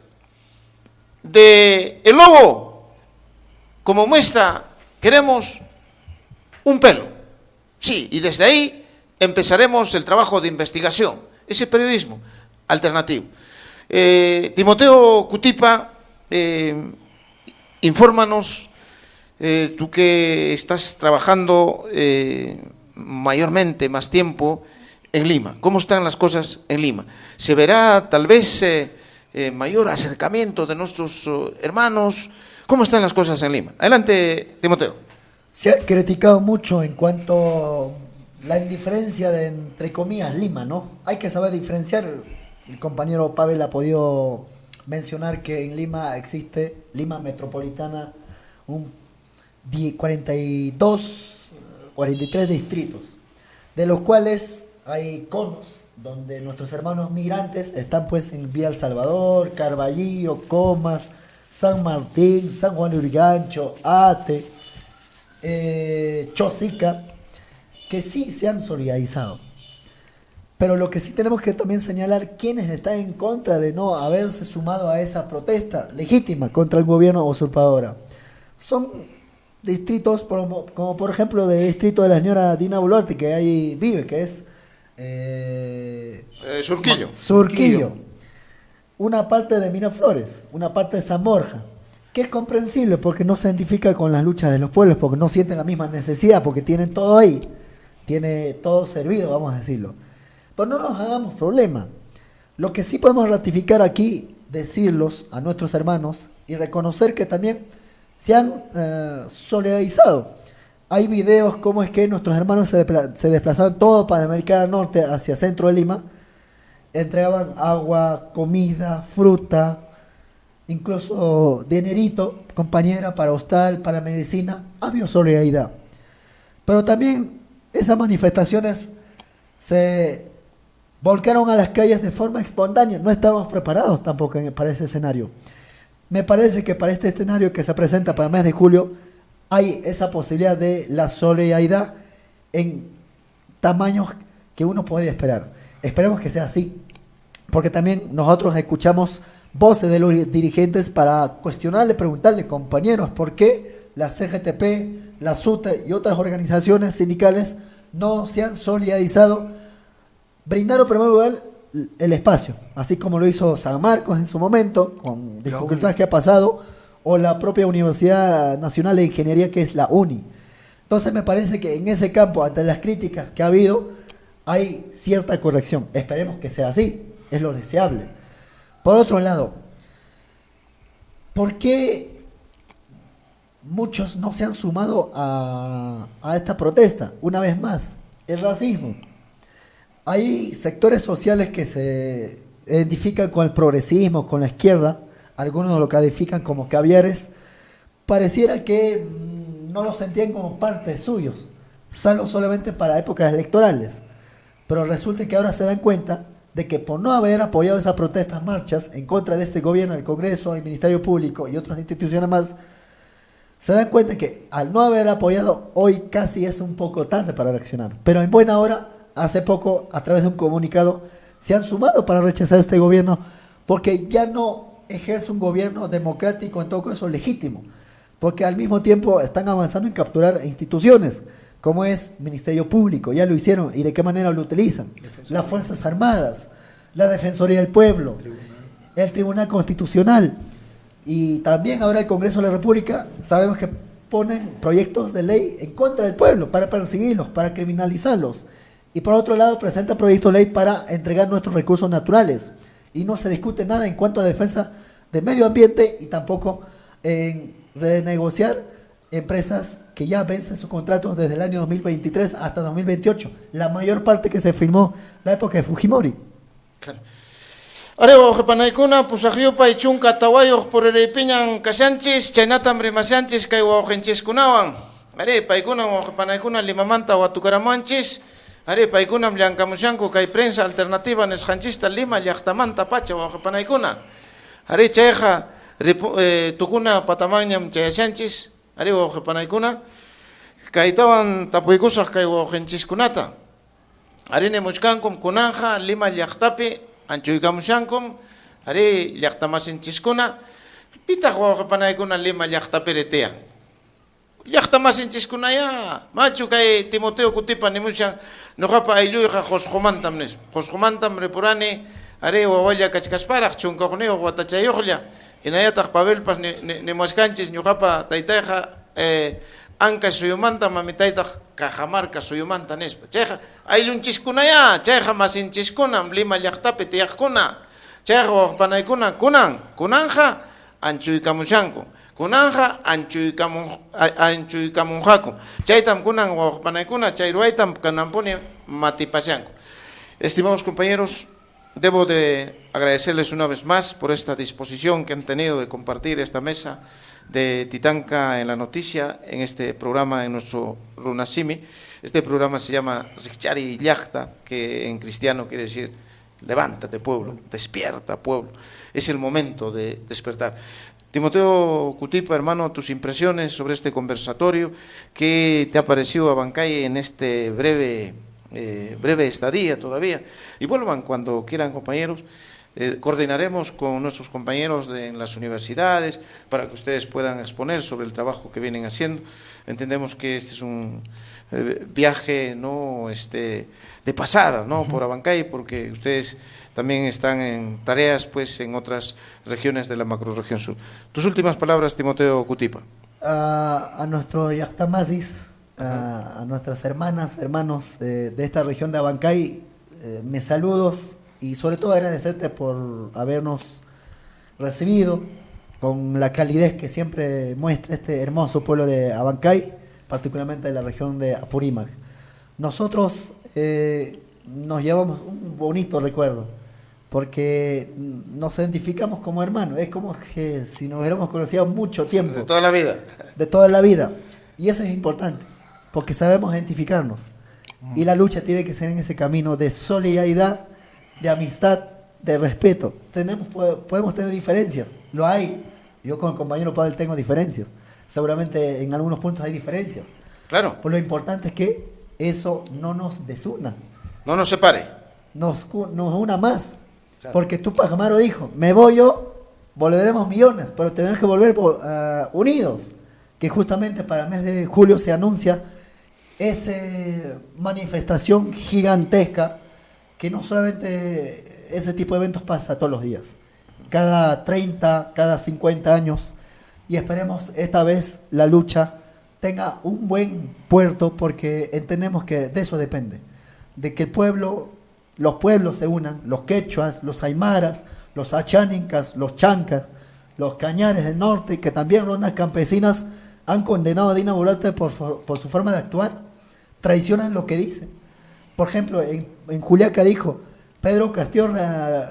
De el lobo, como muestra, queremos un pelo. Sí, y desde ahí empezaremos el trabajo de investigación, ese periodismo alternativo. Timoteo Cutipa, infórmanos tú que estás trabajando mayormente, más tiempo en Lima, ¿cómo están las cosas en Lima? ¿Se verá tal vez mayor acercamiento de nuestros hermanos? ¿Cómo están las cosas en Lima? Adelante, Timoteo. Se ha criticado mucho en cuanto a la indiferencia de, entre comillas, Lima, ¿no? Hay que saber diferenciar. El compañero Pavel ha podido mencionar que en Lima existe, Lima metropolitana, un 42, 43 distritos, de los cuales hay conos donde nuestros hermanos migrantes están pues en Vía El Salvador, Carballillo, Comas, San Martín, San Juan de Urigancho, Ate, Chosica, que sí se han solidarizado. Pero lo que sí tenemos que también señalar quienes están en contra de no haberse sumado a esa protesta legítima contra el gobierno usurpadora. Son distritos como por ejemplo el distrito de la señora Dina Boluarte, que ahí vive, que es Surquillo. Surquillo. Una parte de Miraflores, una parte de San Borja, que es comprensible porque no se identifica con las luchas de los pueblos, porque no sienten la misma necesidad, porque tienen todo ahí, tiene todo servido, vamos a decirlo. Pero no nos hagamos problema. Lo que sí podemos ratificar aquí, decirlos a nuestros hermanos y reconocer que también se han solidarizado. Hay videos como es que nuestros hermanos se desplazaban todo para América del Norte hacia centro de Lima, entregaban agua, comida, fruta, incluso dinerito, compañera, para hostal, para medicina. Había solidaridad. Pero también esas manifestaciones se volcaron a las calles de forma espontánea. No estábamos preparados tampoco para ese escenario. Me parece que para este escenario que se presenta para el mes de julio hay esa posibilidad de la solidaridad en tamaños que uno puede esperar. Esperemos que sea así, porque también nosotros escuchamos voces de los dirigentes para cuestionarle, preguntarle, compañeros, ¿por qué la CGTP, la SUTE y otras organizaciones sindicales no se han solidarizado? Brindaron en primer lugar el espacio, así como lo hizo San Marcos en su momento, con dificultades que ha pasado, o la propia Universidad Nacional de Ingeniería, que es la UNI. Entonces me parece que en ese campo, ante las críticas que ha habido, hay cierta corrección. Esperemos que sea así, es lo deseable. Por otro lado, ¿por qué muchos no se han sumado a esta protesta? Una vez más, el racismo. Hay sectores sociales que se identifican con el progresismo, con la izquierda, algunos lo califican como caviares, pareciera que no lo sentían como parte suyos, salvo solamente para épocas electorales. Pero resulta que ahora se dan cuenta de que por no haber apoyado esas protestas, marchas en contra de este gobierno, el Congreso, el Ministerio Público y otras instituciones más, se dan cuenta que al no haber apoyado, hoy casi es un poco tarde para reaccionar. Pero en buena hora, hace poco, a través de un comunicado, se han sumado para rechazar este gobierno, porque ya no ejerce un gobierno democrático, en todo caso legítimo, porque al mismo tiempo están avanzando en capturar instituciones, como es Ministerio Público, ya lo hicieron, y de qué manera lo utilizan. Las Fuerzas Armadas, la Defensoría del Pueblo, el Tribunal Constitucional, y también ahora el Congreso de la República, sabemos que ponen proyectos de ley en contra del pueblo, para perseguirlos, para criminalizarlos, y por otro lado presenta proyectos de ley para entregar nuestros recursos naturales, y no se discute nada en cuanto a la defensa del medio ambiente y tampoco en renegociar empresas que ya vencen sus contratos desde el año 2023 hasta 2028, la mayor parte que se firmó la época de Fujimori. Claro. Arewa jepanaykuna pusaqyupa ichunka tawayuq puripiñan kashanchis chaynatam rimashanchis kay wawqinchikunawan. Are paykuna jepanaykuna Limamanta watukaramanchis. Are paykunam llankamushanku kay prensa alternativa nisqanchista Lima llaqtamanta pacha wawqipanaykuna. Are chayqa tukuna patamañam chayashanchis. Are wawqipanaykuna kaytawan tapuykusaq kay wawqinchiskunata. Are nemuchkankum kunanja Lima llaqtapi anchuykamushankum. Are llaqtamasinchiskuna pitaq wawqipanaykuna Lima llaqtapi ritiyan. Llaqtamasinchiskuna ya machu kay Timoteo kutipa nimushan nuqapa aylluyqa qusqumantam nispa. Qusqumantam ripurani are wawalla kachkasparaq chunkuqniyuq watachayuqlla hinallataq Pavelpas nimuashkanchis ñuqapa taytayqa anca suyumanta mamitaita cajamarca suyumanta nespa. Cheja, ayllunchiskuna ya, cheja masinchiskuna, lima llaqtapi tiyaqkuna, cheja waqpanaykuna kunanja anchuykamushanku. Kunanja anchuykamunjaku. Chaytam kunan waqpanaykuna, chay ruaytam kanampuni matipasyanku. Estimados compañeros, debo de agradecerles una vez más por esta disposición que han tenido de compartir esta mesa de Titanca en la noticia, en este programa, en nuestro Runasimi. Este programa se llama Rikchari Llaqta, que en cristiano quiere decir levántate pueblo, despierta pueblo. Es el momento de despertar. Timoteo Cutipa, hermano, tus impresiones sobre este conversatorio, ¿qué te ha parecido Abancay en este breve estadía todavía? Y vuelvan cuando quieran, compañeros. Coordinaremos con nuestros compañeros en las universidades para que ustedes puedan exponer sobre el trabajo que vienen haciendo. Entendemos que este es un viaje de pasada, ¿no? Por Abancay, porque ustedes también están en tareas pues en otras regiones de la macrorregión sur. Tus últimas palabras, Timoteo Cutipa. A nuestros yactamazis, a nuestras hermanos de esta región de Abancay, mis saludos y sobre todo agradecerte por habernos recibido con la calidez que siempre muestra este hermoso pueblo de Abancay, particularmente de la región de Apurímac. Nosotros nos llevamos un bonito recuerdo, porque nos identificamos como hermanos, es como que si nos hubiéramos conocido mucho tiempo. De toda la vida. De toda la vida. Y eso es importante, porque sabemos identificarnos. Y la lucha tiene que ser en ese camino de solidaridad, de amistad, de respeto. Podemos tener diferencias, lo hay. Yo con el compañero Pavel tengo diferencias. Seguramente en algunos puntos hay diferencias. Claro. Pero lo importante es que eso no nos desuna. No nos separe. Nos una más. Claro. Porque Tupac Amaru dijo, me voy yo, volveremos millones, pero tenemos que volver unidos. Que justamente para el mes de julio se anuncia esa manifestación gigantesca, que no solamente ese tipo de eventos pasa todos los días, cada 30, cada 50 años, y esperemos esta vez la lucha tenga un buen puerto, porque entendemos que de eso depende, de que los pueblos se unan, los quechuas, los aymaras, los achánicas, los chancas, los cañares del norte, que también rondas campesinas han condenado a Dina Boluarte por su forma de actuar, traicionan lo que dicen. Por ejemplo, en Juliaca dijo, Pedro Castillo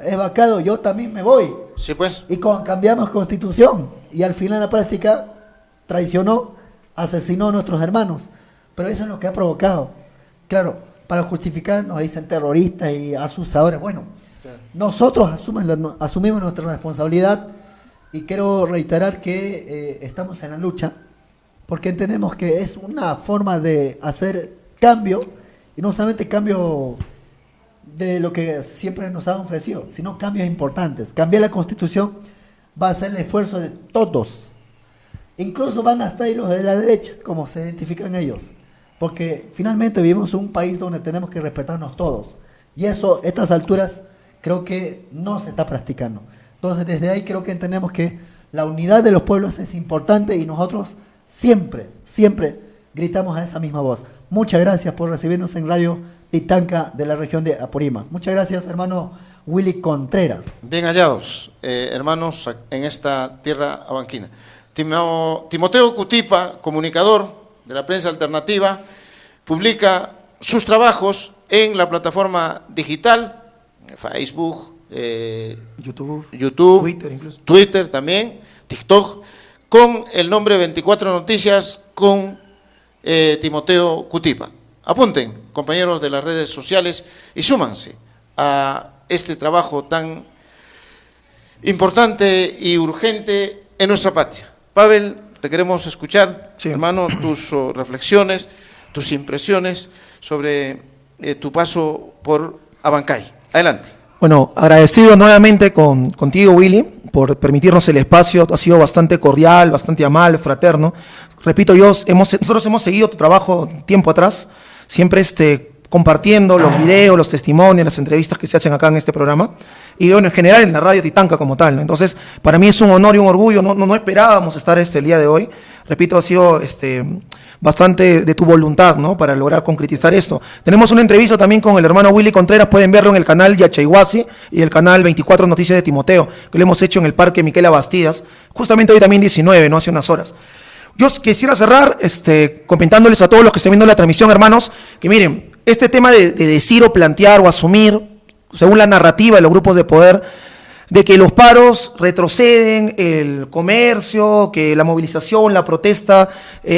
es vacado, yo también me voy. Sí, pues. Y cambiamos constitución, y al final en la práctica traicionó, asesinó a nuestros hermanos. Pero eso es lo que ha provocado. Claro, para justificar nos dicen terroristas y asusadores. Bueno, nosotros asumimos nuestra responsabilidad, y quiero reiterar que estamos en la lucha, porque entendemos que es una forma de hacer cambio, y no solamente cambio de lo que siempre nos han ofrecido, sino cambios importantes. Cambiar la Constitución va a ser el esfuerzo de todos. Incluso van hasta ahí los de la derecha, como se identifican ellos. Porque finalmente vivimos en un país donde tenemos que respetarnos todos. Y eso, a estas alturas, creo que no se está practicando. Entonces, desde ahí creo que entendemos que la unidad de los pueblos es importante, y nosotros siempre gritamos a esa misma voz. Muchas gracias por recibirnos en Radio Titanca de la región de Apurímac. Muchas gracias, hermano Willy Contreras. Bien hallados, hermanos, en esta tierra abanquina. Timoteo Cutipa, comunicador de la prensa alternativa, publica sus trabajos en la plataforma digital, Facebook, YouTube, Twitter incluso. Twitter también, TikTok, con el nombre 24 Noticias con Timoteo Cutipa. Apunten, compañeros de las redes sociales, y súmanse a este trabajo tan importante y urgente en nuestra patria. Pavel, te queremos escuchar, sí, hermano, tus reflexiones, tus impresiones sobre tu paso por Abancay. Adelante. Bueno, agradecido nuevamente contigo, Willy, por permitirnos el espacio. Ha sido bastante cordial, bastante amable, fraterno. Repito, nosotros hemos seguido tu trabajo tiempo atrás, siempre compartiendo los videos, los testimonios, las entrevistas que se hacen acá en este programa, y bueno, en general en la Radio Titanca como tal, ¿no? Entonces, para mí es un honor y un orgullo, no esperábamos estar el día de hoy. repito, ha sido bastante de tu voluntad, ¿no?, para lograr concretizar esto. Tenemos una entrevista también con el hermano Willy Contreras, pueden verlo en el canal Yachayhuasi y el canal 24 Noticias de Timoteo, que lo hemos hecho en el Parque Miquela Bastidas, justamente hoy también 19, no hace unas horas. Yo quisiera cerrar comentándoles a todos los que estén viendo la transmisión, hermanos, que miren, este tema de decir o plantear o asumir, según la narrativa de los grupos de poder, de que los paros retroceden, el comercio, que la movilización, la protesta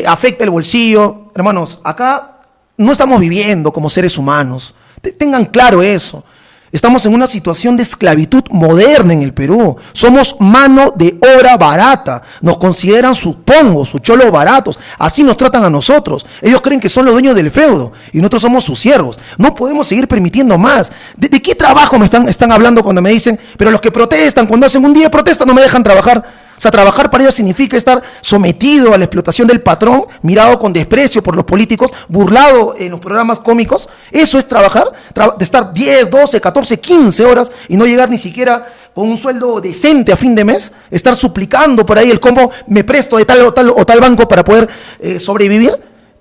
afecta el bolsillo. Hermanos, acá no estamos viviendo como seres humanos. Tengan claro eso. Estamos en una situación de esclavitud moderna en el Perú. Somos mano de obra barata. Nos consideran sus pongos, sus cholos baratos. Así nos tratan a nosotros. Ellos creen que son los dueños del feudo y nosotros somos sus siervos. No podemos seguir permitiendo más. ¿De qué trabajo me están hablando cuando me dicen, pero los que protestan, cuando hacen un día de protesta no me dejan trabajar? O sea, trabajar para ellos significa estar sometido a la explotación del patrón, mirado con desprecio por los políticos, burlado en los programas cómicos. Eso es trabajar, de estar 10, 12, 14, 15 horas y no llegar ni siquiera con un sueldo decente a fin de mes, estar suplicando por ahí el cómo me presto de tal o tal banco para poder sobrevivir.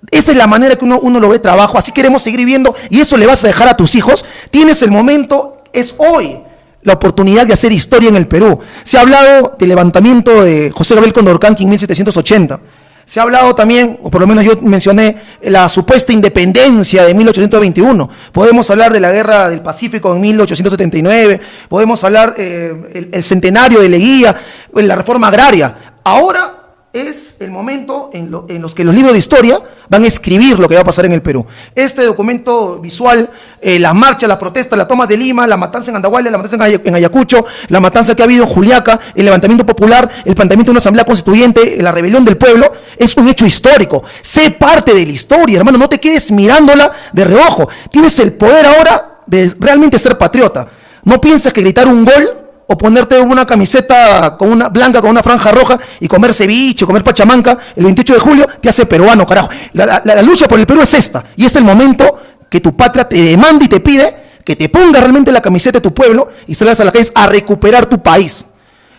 Esa es la manera que uno lo ve trabajo. Así queremos seguir viviendo y eso le vas a dejar a tus hijos. Tienes el momento, es hoy, la oportunidad de hacer historia en el Perú. Se ha hablado del levantamiento de José Gabriel Condorcanqui en 1780. Se ha hablado también, o por lo menos yo mencioné, la supuesta independencia de 1821. Podemos hablar de la Guerra del Pacífico en 1879. Podemos hablar el centenario de Leguía, la reforma agraria. Ahora es el momento en los que los libros de historia van a escribir lo que va a pasar en el Perú. Este documento visual, las marchas, las protestas, la toma de Lima, la matanza en Andahuayla, la matanza en Ayacucho, la matanza que ha habido en Juliaca, el levantamiento popular, el planteamiento de una asamblea constituyente, la rebelión del pueblo, es un hecho histórico. Sé parte de la historia, hermano, no te quedes mirándola de reojo. Tienes el poder ahora de realmente ser patriota. No pienses que gritar un gol o ponerte una camiseta blanca con una franja roja y comer ceviche, comer pachamanca el 28 de julio, te hace peruano, carajo. La lucha por el Perú es esta, y es el momento que tu patria te demanda y te pide que te pongas realmente la camiseta de tu pueblo y salgas a la calle a recuperar tu país.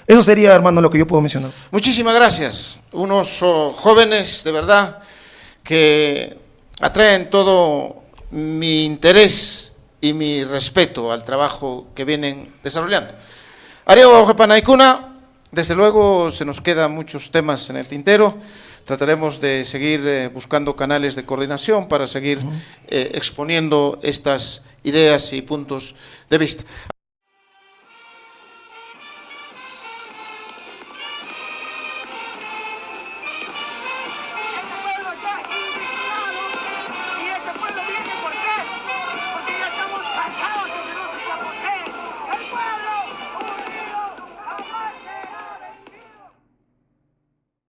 Eso sería, hermano, lo que yo puedo mencionar. Muchísimas gracias. Unos jóvenes, de verdad, que atraen todo mi interés y mi respeto al trabajo que vienen desarrollando. Areo Ojepanaicuna, desde luego se nos quedan muchos temas en el tintero. Trataremos de seguir buscando canales de coordinación para seguir exponiendo estas ideas y puntos de vista.